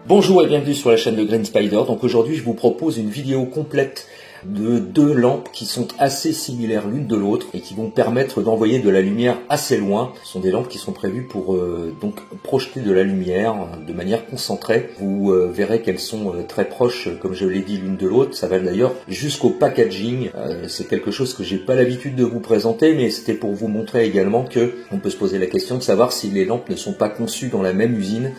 Bonjour et bienvenue sur la chaîne de Green Spider. Donc aujourd'hui je vous propose une vidéo complète de deux lampes qui sont assez similaires l'une de l'autre et qui vont permettre d'envoyer de la lumière assez loin. Ce sont des lampes qui sont prévues pour donc projeter de la lumière de manière concentrée. Vous verrez qu'elles sont très proches, comme je l'ai dit, l'une de l'autre. Ça va d'ailleurs jusqu'au packaging. C'est quelque chose que j'ai pas l'habitude de vous présenter, mais c'était pour vous montrer également que on peut se poser la question de savoir si les lampes ne sont pas conçues dans la même usine.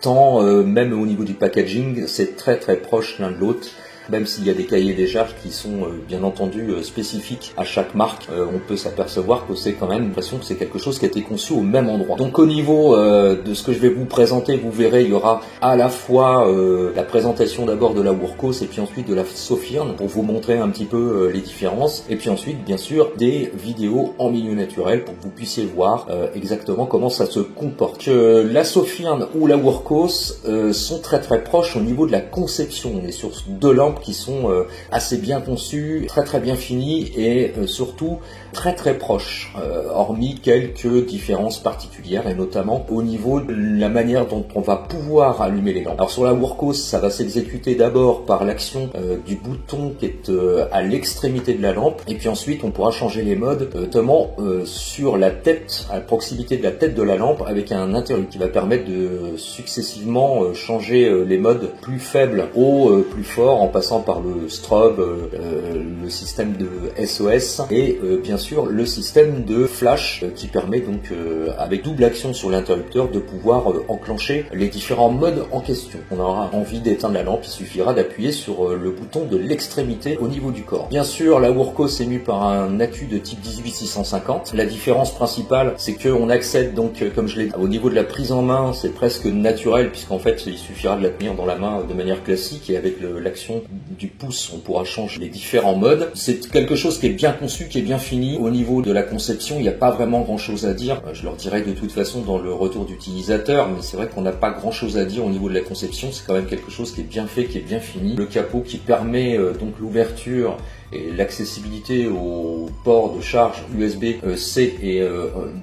Tant même au niveau du packaging, c'est très proche l'un de l'autre. Même s'il y a des cahiers des charges qui sont bien entendu spécifiques à chaque marque, on peut s'apercevoir que c'est quand même l'impression que c'est quelque chose qui a été conçu au même endroit. Donc au niveau de ce que je vais vous présenter, vous verrez, il y aura à la fois la présentation d'abord de la Wurkos et puis ensuite de la Sofirn pour vous montrer un petit peu les différences. Et puis ensuite, bien sûr, des vidéos en milieu naturel pour que vous puissiez voir exactement comment ça se comporte. La Sofirn ou la Wurkos sont très proches au niveau de la conception. On est sur deux lampes qui sont assez bien conçues, très bien finies et surtout très proches, hormis quelques différences particulières et notamment au niveau de la manière dont on va pouvoir allumer les lampes. Alors sur la Wurkos, ça va s'exécuter d'abord par l'action du bouton qui est à l'extrémité de la lampe et puis ensuite on pourra changer les modes, notamment sur la tête, à proximité de la tête de la lampe avec un interrupteur qui va permettre de successivement changer les modes plus faibles au plus fort en passant par le strobe, le système de SOS et bien sûr le système de flash qui permet donc avec double action sur l'interrupteur de pouvoir enclencher les différents modes en question. On aura envie d'éteindre la lampe, il suffira d'appuyer sur le bouton de l'extrémité au niveau du corps. Bien sûr, la Wurkos est mue par un accu de type 18650. La différence principale, c'est qu'on accède donc, comme je l'ai dit, au niveau de la prise en main, c'est presque naturel puisqu'en fait il suffira de la tenir dans la main de manière classique et avec l'action du pouce, on pourra changer les différents modes. C'est quelque chose qui est bien conçu, qui est bien fini. Au niveau de la conception, il n'y a pas vraiment grand chose à dire. Je leur dirai de toute façon dans le retour d'utilisateur, mais c'est vrai qu'on n'a pas grand chose à dire au niveau de la conception. C'est quand même quelque chose qui est bien fait, qui est bien fini. Le capot qui permet donc l'ouverture et l'accessibilité au port de charge USB-C est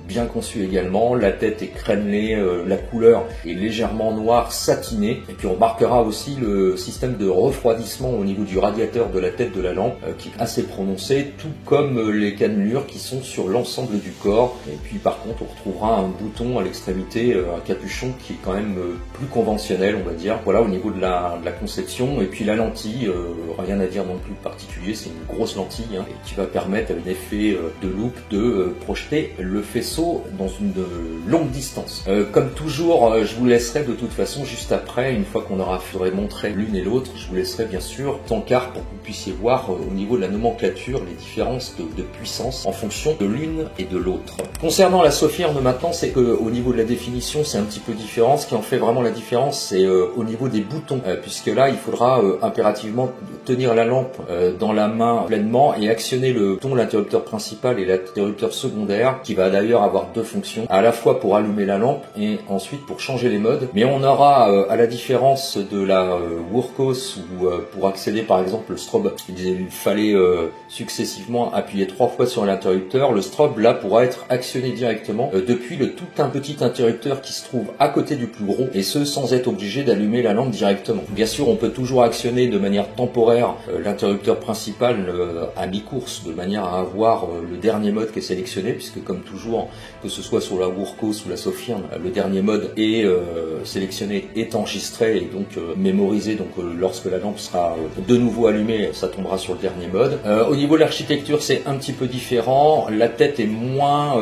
bien conçu également. La tête est crénelée, la couleur est légèrement noire satinée. Et puis on marquera aussi le système de refroidissement au niveau du radiateur de la tête de la lampe qui est assez prononcé, tout comme les cannelures qui sont sur l'ensemble du corps. Et puis par contre on retrouvera un bouton à l'extrémité, un capuchon qui est quand même plus conventionnel, on va dire. Voilà au niveau de la conception. Et puis la lentille, rien à dire non plus de particulier, c'est une grosse lentille et qui va permettre avec un effet de loupe de projeter le faisceau dans une longue distance. Comme toujours, je vous laisserai de toute façon juste après, une fois qu'on aura montré l'une et l'autre, je vous laisserai bien sûr tankard pour que vous puissiez voir au niveau de la nomenclature les différences de puissance en fonction de l'une et de l'autre. Concernant la Sofirn maintenant, c'est qu'au niveau de la définition c'est un petit peu différent. Ce qui en fait vraiment la différence, c'est au niveau des boutons, puisque là il faudra impérativement tenir la lampe dans la main pleinement et actionner le bouton, l'interrupteur principal et l'interrupteur secondaire, qui va d'ailleurs avoir deux fonctions, à la fois pour allumer la lampe et ensuite pour changer les modes. Mais on aura, à la différence de la Wurkos où pour accéder par exemple le strobe, il fallait successivement appuyer 3 fois sur l'interrupteur, le strobe là pourra être actionné directement depuis le tout un petit interrupteur qui se trouve à côté du plus gros, et ce sans être obligé d'allumer la lampe directement. Bien sûr on peut toujours actionner de manière temporaire l'interrupteur principal à mi-course de manière à avoir le dernier mode qui est sélectionné, puisque comme toujours, que ce soit sur la Wurkos ou la Sofirn, le dernier mode est sélectionné, est enregistré et donc mémorisé, donc lorsque la lampe sera de nouveau allumée, ça tombera sur le dernier mode. Au niveau de l'architecture, c'est un petit peu différent, la tête est moins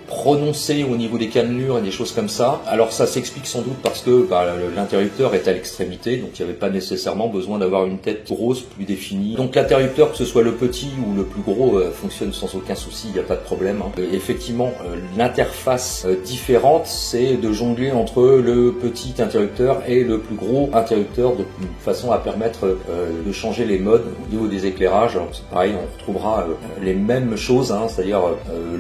prononcée au niveau des cannelures et des choses comme ça. Alors ça s'explique sans doute parce que l'interrupteur est à l'extrémité, donc il n'y avait pas nécessairement besoin d'avoir une tête grosse, plus définie. Donc l'interrupteur, que ce soit le petit ou le plus gros, fonctionne sans aucun souci, il n'y a pas de problème. Effectivement, l'interface différente, c'est de jongler entre le petit interrupteur et le plus gros interrupteur de façon à permettre de changer les modes au niveau des éclairages. C'est pareil, on retrouvera les mêmes choses, c'est-à-dire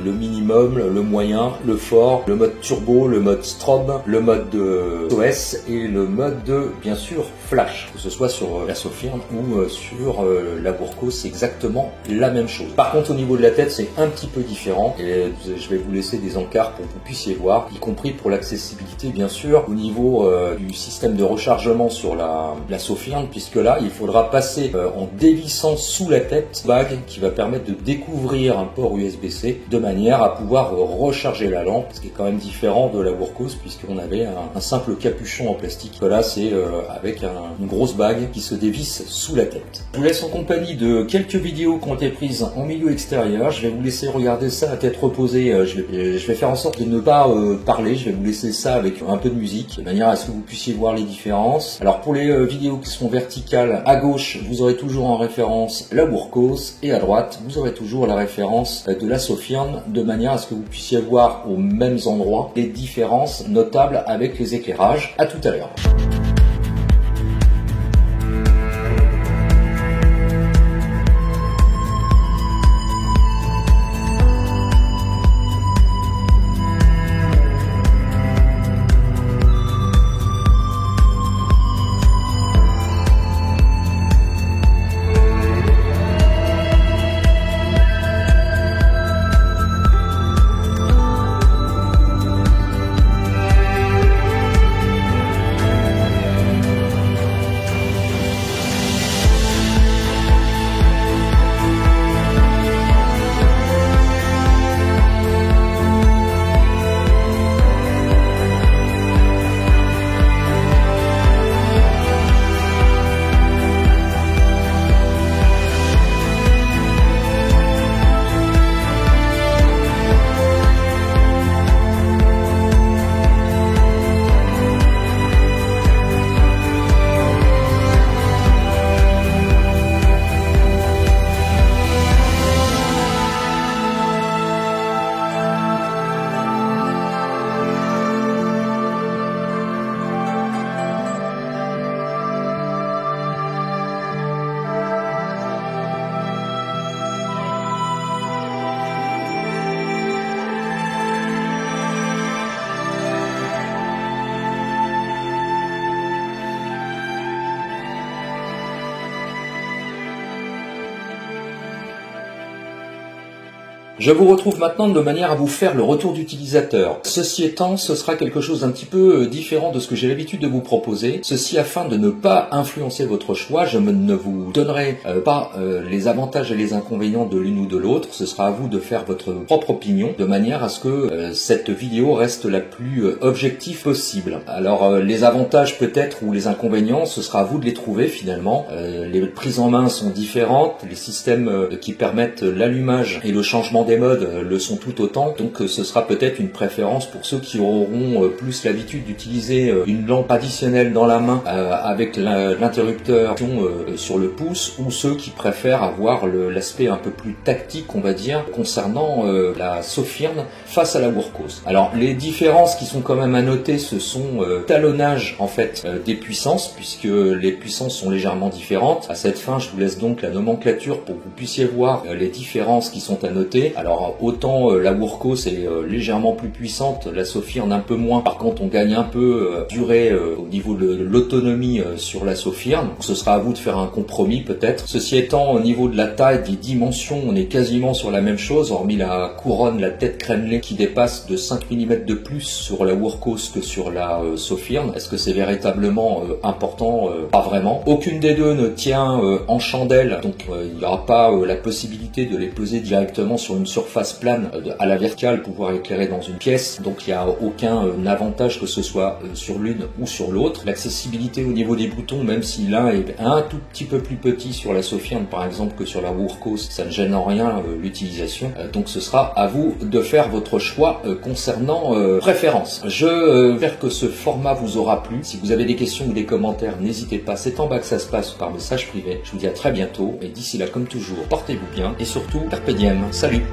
le minimum, le moyen, le fort, le mode turbo, le mode strobe, le mode de OS et le mode de, bien sûr, flash, que ce soit sur la Sofirn ou sur la Wurkos c'est exactement la même chose. Par contre, au niveau de la tête, c'est un petit peu différent et je vais vous laisser des encarts pour que vous puissiez voir, y compris pour l'accessibilité bien sûr, au niveau du système de rechargement sur la Sofirn, puisque là, il faudra passer en dévissant sous la tête bague qui va permettre de découvrir un port USB-C de manière à pouvoir recharger la lampe, ce qui est quand même différent de la Wurkos puisqu'on avait un simple capuchon en plastique. Là, c'est avec une grosse bague qui se dévisse sous la tête. Je vous laisse en compagnie de quelques vidéos qui ont été prises en milieu extérieur. Je vais vous laisser regarder ça à tête reposée. Je vais faire en sorte de ne pas parler. Je vais vous laisser ça avec un peu de musique, de manière à ce que vous puissiez voir les différences. Alors pour les vidéos qui sont verticales, à gauche, vous aurez toujours en référence la Wurkos et à droite, vous aurez toujours la référence de la Sofirn, de manière à ce que vous puissiez voir aux mêmes endroits les différences notables avec les éclairages. À tout à l'heure. Je vous retrouve maintenant de manière à vous faire le retour d'utilisateur. Ceci étant, ce sera quelque chose d'un petit peu différent de ce que j'ai l'habitude de vous proposer. Ceci afin de ne pas influencer votre choix. Je ne vous donnerai pas les avantages et les inconvénients de l'une ou de l'autre. Ce sera à vous de faire votre propre opinion de manière à ce que cette vidéo reste la plus objective possible. Alors les avantages peut-être ou les inconvénients, ce sera à vous de les trouver finalement. Les prises en main sont différentes. Les systèmes qui permettent l'allumage et le changement des modes le sont tout autant, donc ce sera peut-être une préférence pour ceux qui auront plus l'habitude d'utiliser une lampe additionnelle dans la main avec l'interrupteur sur le pouce, ou ceux qui préfèrent avoir l'aspect un peu plus tactique, on va dire, concernant la Sofirn face à la Wurkos. Alors les différences qui sont quand même à noter, ce sont talonnage en fait des puissances, puisque les puissances sont légèrement différentes. À cette fin, je vous laisse donc la nomenclature pour que vous puissiez voir les différences qui sont à noter. Alors autant la Wurkos est légèrement plus puissante, la Sofirn un peu moins. Par contre, on gagne un peu durée au niveau de l'autonomie sur la Sofirn. Donc, ce sera à vous de faire un compromis peut-être. Ceci étant, au niveau de la taille, des dimensions, on est quasiment sur la même chose, hormis la couronne, la tête crénelée qui dépasse de 5 mm de plus sur la Wurkos que sur la Sofirn. Est-ce que c'est véritablement important? Pas vraiment. Aucune des deux ne tient en chandelle, donc il n'y aura pas la possibilité de les poser directement sur une surface plane à la verticale, pouvoir éclairer dans une pièce, donc il n'y a aucun avantage que ce soit sur l'une ou sur l'autre. L'accessibilité au niveau des boutons, même si l'un est un tout petit peu plus petit sur la Sofirn par exemple que sur la Wurkos, ça ne gêne en rien l'utilisation, donc ce sera à vous de faire votre choix concernant préférence. Je espère que ce format vous aura plu. Si vous avez des questions ou des commentaires, n'hésitez pas, c'est en bas que ça se passe par message privé. Je vous dis à très bientôt, et d'ici là comme toujours, portez-vous bien et surtout carpe diem. Salut.